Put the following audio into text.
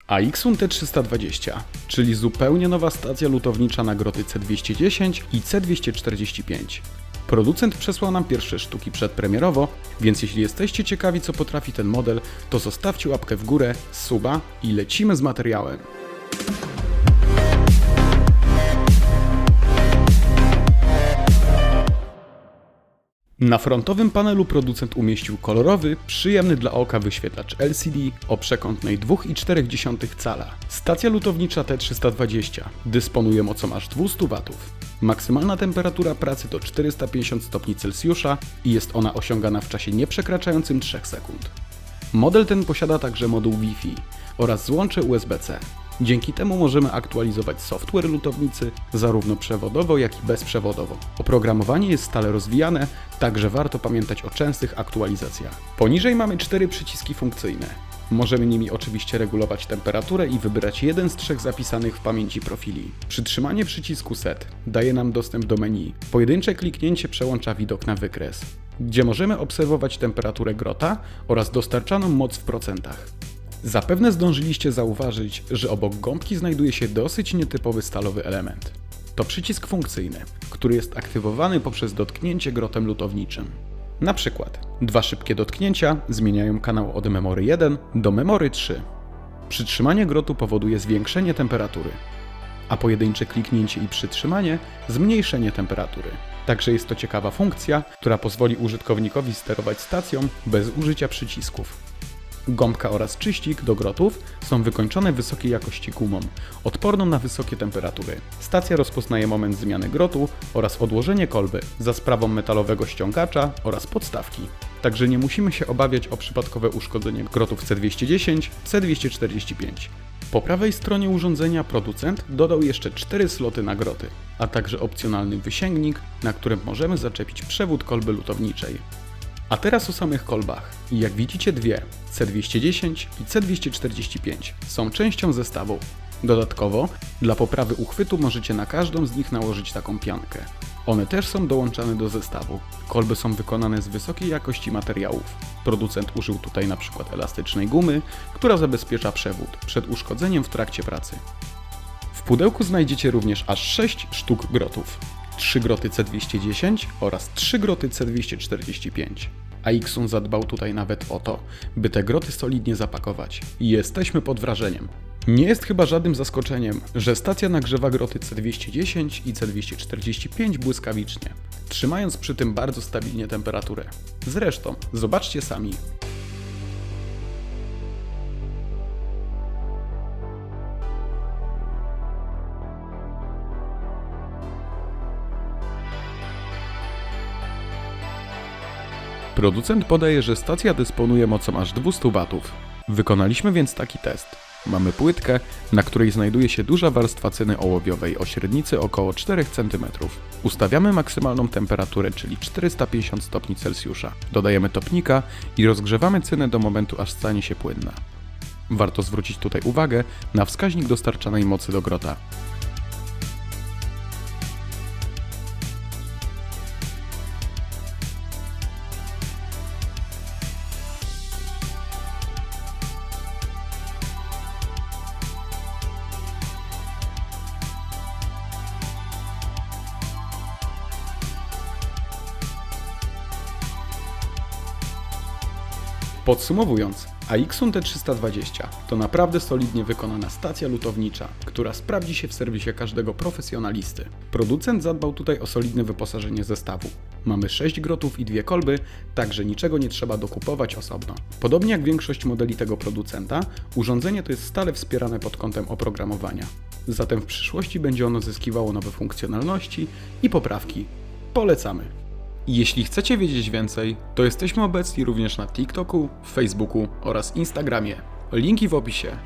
AIXUN T320, czyli zupełnie nowa stacja lutownicza na groty C210 i C245. Producent przesłał nam pierwsze sztuki przedpremierowo, więc jeśli jesteście ciekawi, co potrafi ten model, to zostawcie łapkę w górę, suba i lecimy z materiałem. Na frontowym panelu producent umieścił kolorowy, przyjemny dla oka wyświetlacz LCD o przekątnej 2,4 cala. Stacja lutownicza T320 dysponuje mocą aż 200 W. Maksymalna temperatura pracy to 450 stopni Celsjusza i jest ona osiągana w czasie nieprzekraczającym 3 sekund. Model ten posiada także moduł Wi-Fi oraz złącze USB-C. Dzięki temu możemy aktualizować software lutownicy zarówno przewodowo, jak i bezprzewodowo. Oprogramowanie jest stale rozwijane, także warto pamiętać o częstych aktualizacjach. Poniżej mamy 4 przyciski funkcyjne. Możemy nimi oczywiście regulować temperaturę i wybrać jeden z 3 zapisanych w pamięci profili. Przytrzymanie przycisku Set daje nam dostęp do menu. Pojedyncze kliknięcie przełącza widok na wykres, gdzie możemy obserwować temperaturę grota oraz dostarczaną moc w procentach. Zapewne zdążyliście zauważyć, że obok gąbki znajduje się dosyć nietypowy stalowy element. To przycisk funkcyjny, który jest aktywowany poprzez dotknięcie grotem lutowniczym. Na przykład 2 szybkie dotknięcia zmieniają kanał od memory 1 do memory 3. Przytrzymanie grotu powoduje zwiększenie temperatury, a pojedyncze kliknięcie i przytrzymanie zmniejszenie temperatury. Także jest to ciekawa funkcja, która pozwoli użytkownikowi sterować stacją bez użycia przycisków. Gąbka oraz czyścik do grotów są wykończone wysokiej jakości gumą, odporną na wysokie temperatury. Stacja rozpoznaje moment zmiany grotu oraz odłożenie kolby za sprawą metalowego ściągacza oraz podstawki. Także nie musimy się obawiać o przypadkowe uszkodzenie grotów C210, C245. Po prawej stronie urządzenia producent dodał jeszcze 4 sloty na groty, a także opcjonalny wysięgnik, na którym możemy zaczepić przewód kolby lutowniczej. A teraz o samych kolbach. Jak widzicie, dwie C210 i C245 są częścią zestawu. Dodatkowo, dla poprawy uchwytu możecie na każdą z nich nałożyć taką piankę. One też są dołączane do zestawu. Kolby są wykonane z wysokiej jakości materiałów. Producent użył tutaj np. elastycznej gumy, która zabezpiecza przewód przed uszkodzeniem w trakcie pracy. W pudełku znajdziecie również aż 6 sztuk grotów. 3 groty C210 oraz 3 groty C245. AIXUN zadbał tutaj nawet o to, by te groty solidnie zapakować. I jesteśmy pod wrażeniem. Nie jest chyba żadnym zaskoczeniem, że stacja nagrzewa groty C210 i C245 błyskawicznie, trzymając przy tym bardzo stabilnie temperaturę. Zresztą, zobaczcie sami. Producent podaje, że stacja dysponuje mocą aż 200 W. Wykonaliśmy więc taki test. Mamy płytkę, na której znajduje się duża warstwa cyny ołowiowej o średnicy około 4 cm. Ustawiamy maksymalną temperaturę, czyli 450 stopni Celsjusza. Dodajemy topnika i rozgrzewamy cynę do momentu, aż stanie się płynna. Warto zwrócić tutaj uwagę na wskaźnik dostarczanej mocy do grota. Podsumowując, AIXUN T320 to naprawdę solidnie wykonana stacja lutownicza, która sprawdzi się w serwisie każdego profesjonalisty. Producent zadbał tutaj o solidne wyposażenie zestawu. Mamy 6 grotów i 2 kolby, także niczego nie trzeba dokupować osobno. Podobnie jak większość modeli tego producenta, urządzenie to jest stale wspierane pod kątem oprogramowania. Zatem w przyszłości będzie ono zyskiwało nowe funkcjonalności i poprawki. Polecamy! Jeśli chcecie wiedzieć więcej, to jesteśmy obecni również na TikToku, Facebooku oraz Instagramie. Linki w opisie.